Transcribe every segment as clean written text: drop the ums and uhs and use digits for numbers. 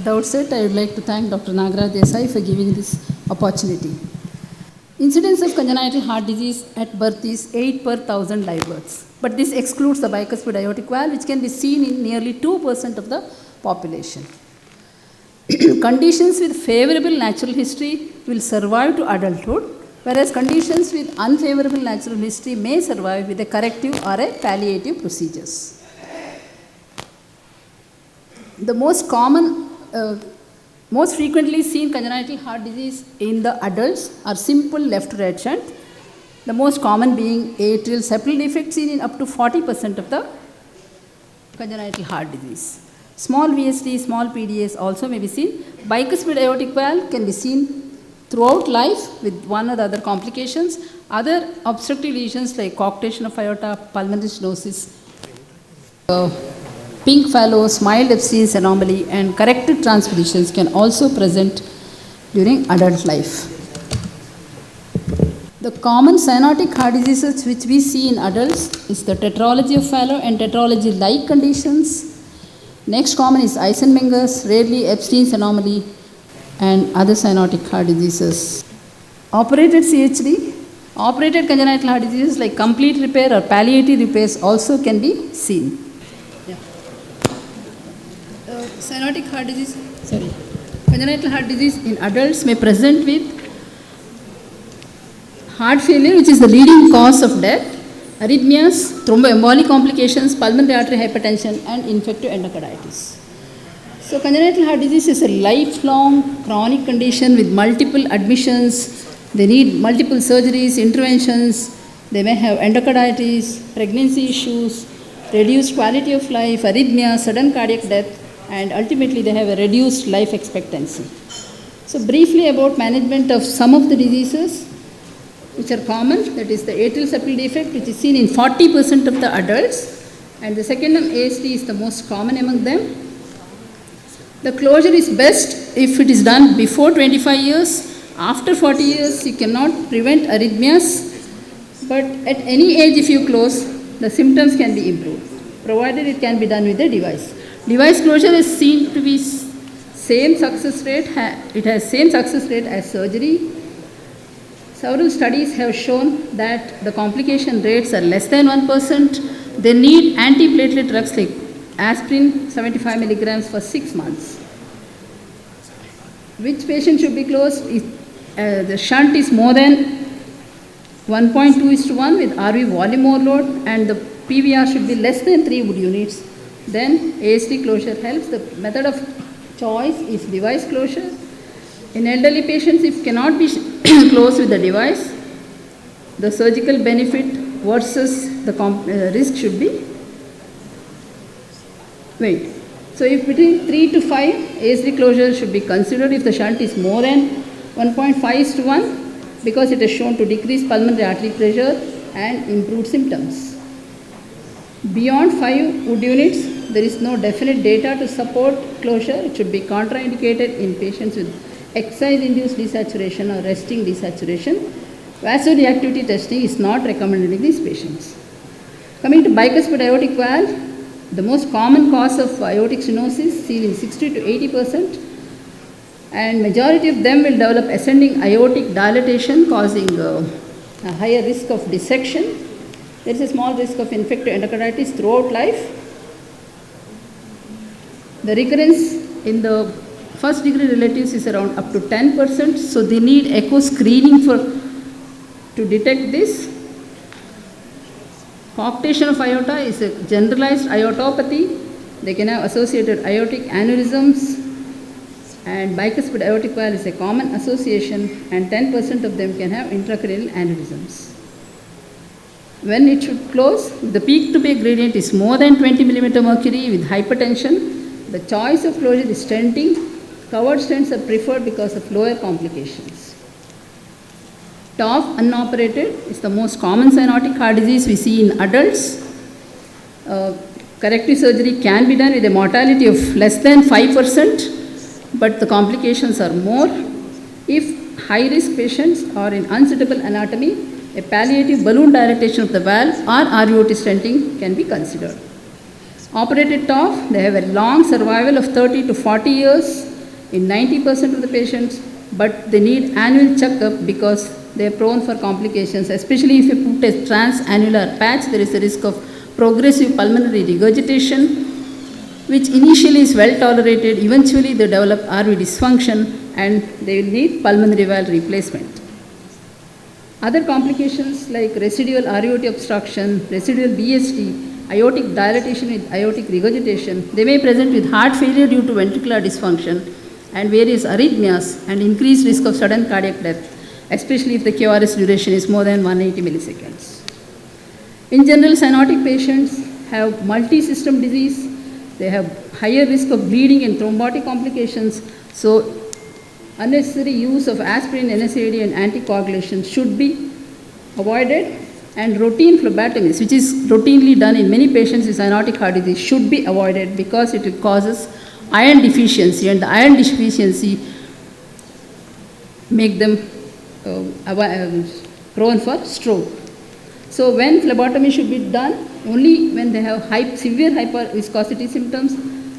At the outset, I would like to thank Dr. Nagaraj Desai for giving this opportunity. Incidence of congenital heart disease at birth is 8 per 1000 live births. But this excludes the bicuspid aortic valve, which can be seen in nearly 2% of the population. Conditions with favorable natural history will survive to adulthood, whereas conditions with unfavorable natural history may survive with a corrective or a palliative procedures. The most frequently seen congenital heart disease in the adults are simple left to right shunt, the most common being atrial septal defect seen in up to 40% of the congenital heart disease. Small VSD, small PDAs also may be seen. Bicuspid aortic valve can be seen throughout life with one or the other complications. Other obstructive lesions like coarctation of aorta, pulmonary stenosis, pink fallows, mild Epstein's anomaly, and corrected transpositions can also present during adult life. The common cyanotic heart diseases which we see in adults is the tetralogy of Fallot and tetralogy-like conditions. Next common is Eisenmenger's, rarely Epstein's anomaly, and other cyanotic heart diseases. Operated CHD, operated congenital heart diseases like complete repair or palliative repairs also can be seen. Cyanotic heart disease, congenital heart disease in adults may present with heart failure, which is the leading cause of death, arrhythmias, thromboembolic complications, pulmonary artery hypertension, and infective endocarditis. So congenital heart disease is a lifelong chronic condition with multiple admissions. They need multiple surgeries, interventions. They may have endocarditis, pregnancy issues, reduced quality of life, arrhythmia, sudden cardiac death, and ultimately they have a reduced life expectancy. So briefly about management of some of the diseases which are common, that is the atrial septal defect, which is seen in 40% of the adults, and the second one, ASD, is the most common among them. The closure is best if it is done before 25 years. After 40 years, you cannot prevent arrhythmias, but at any age if you close, the symptoms can be improved, provided it can be done with a device. Device closure is seen to be same success rate, it has same success rate as surgery. Several studies have shown that the complication rates are less than 1%. They need antiplatelet drugs like aspirin 75 milligrams for 6 months. Which patient should be closed? If the shunt is more than 1.2:1 with RV volume overload and the PVR should be less than 3 Wood units, then ASD closure helps. The method of choice is device closure. In elderly patients, if cannot be closed with the device, the surgical benefit versus the risk should be weighed. So if between 3 to 5, ASD closure should be considered if the shunt is more than 1.5:1 because it is shown to decrease pulmonary artery pressure and improve symptoms. Beyond 5 Wood units, there is no definite data to support closure. It should be contraindicated in patients with exercise-induced desaturation or resting desaturation. Vasoreactivity testing is not recommended in these patients. Coming to bicuspid aortic valve, the most common cause of aortic stenosis seen in 60 to 80%, and majority of them will develop ascending aortic dilatation causing a higher risk of dissection. There is a small risk of infective endocarditis throughout life. The recurrence in the first degree relatives is around up to 10%, so they need echo screening to detect this. Coarctation of aorta is a generalized aortopathy. They can have associated aortic aneurysms, and bicuspid aortic valve is a common association, and 10% of them can have intracranial aneurysms. When it should close, the peak to peak gradient is more than 20 millimeter mercury with hypertension. The choice of closure is stenting. Covered stents are preferred because of lower complications. TOF unoperated is the most common cyanotic heart disease we see in adults. Corrective surgery can be done with a mortality of less than 5%, but the complications are more. If high-risk patients are in unsuitable anatomy, a palliative balloon dilatation of the valve or RVOT stenting can be considered. Operated TOF, they have a long survival of 30 to 40 years. in 90% of the patients, but they need annual checkup because they are prone for complications, especially if you put a transannular patch, there is a risk of progressive pulmonary regurgitation, which initially is well tolerated. Eventually they develop RV dysfunction and they will need pulmonary valve replacement. Other complications like residual RVOT obstruction, residual BST, aortic dilatation with aortic regurgitation, they may present with heart failure due to ventricular dysfunction and various arrhythmias and increased risk of sudden cardiac death, especially if the QRS duration is more than 180 milliseconds. In general, cyanotic patients have multi-system disease. They have higher risk of bleeding and thrombotic complications. So, unnecessary use of aspirin, NSAID and anticoagulation should be avoided, and routine phlebotomies, which is routinely done in many patients with cyanotic heart disease, should be avoided because it causes iron deficiency, and the iron deficiency make them prone for stroke. So when phlebotomy should be done? Only when they have severe hyperviscosity symptoms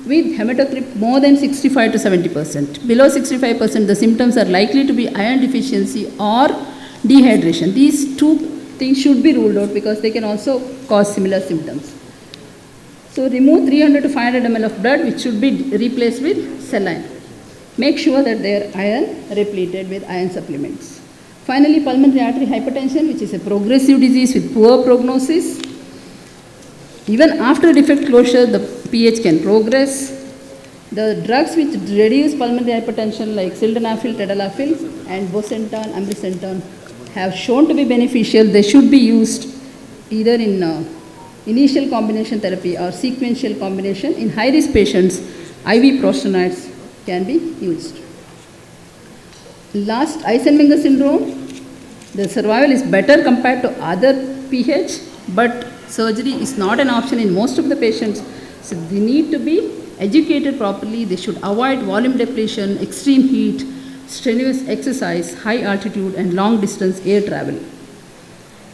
with hematocrit more than 65 to 70%. Below 65%, the symptoms are likely to be iron deficiency or dehydration. These two things should be ruled out because they can also cause similar symptoms. So remove 300 to 500 ml of blood, which should be replaced with saline. Make sure that they are iron repleted with iron supplements. Finally, pulmonary artery hypertension, which is a progressive disease with poor prognosis. Even after defect closure, the pH can progress. The drugs which reduce pulmonary hypertension like sildenafil, tadalafil and bosentan, ambrisentan have shown to be beneficial. They should be used either in initial combination therapy or sequential combination. In high-risk patients, IV prostanoids can be used. Last, Eisenmenger syndrome, the survival is better compared to other PH, but surgery is not an option in most of the patients. So they need to be educated properly. They should avoid volume depletion, extreme heat, strenuous exercise, high altitude and long distance air travel.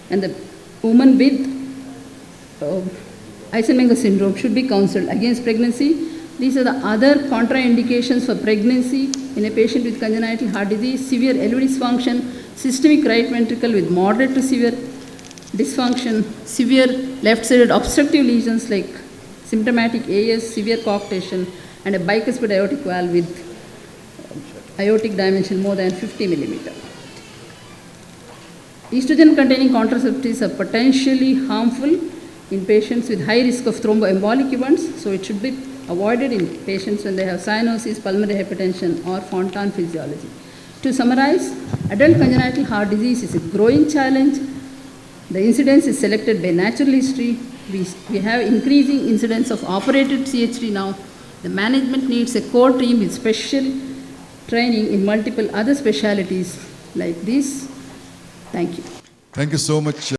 And the woman with Eisenmenger syndrome should be counseled against pregnancy. These are the other contraindications for pregnancy in a patient with congenital heart disease: severe LV dysfunction, systemic right ventricle with moderate to severe dysfunction, severe left-sided obstructive lesions like symptomatic AS, severe coarctation, and a bicuspid aortic valve with aortic dimension more than 50 millimeter. Estrogen-containing contraceptives are potentially harmful in patients with high risk of thromboembolic events, so it should be avoided in patients when they have cyanosis, pulmonary hypertension, or Fontan physiology. To summarize, adult congenital heart disease is a growing challenge. The incidence is selected by natural history. We have increasing incidence of operated CHD now. The management needs a core team with special training in multiple other specialties like this. Thank you. Thank you so much.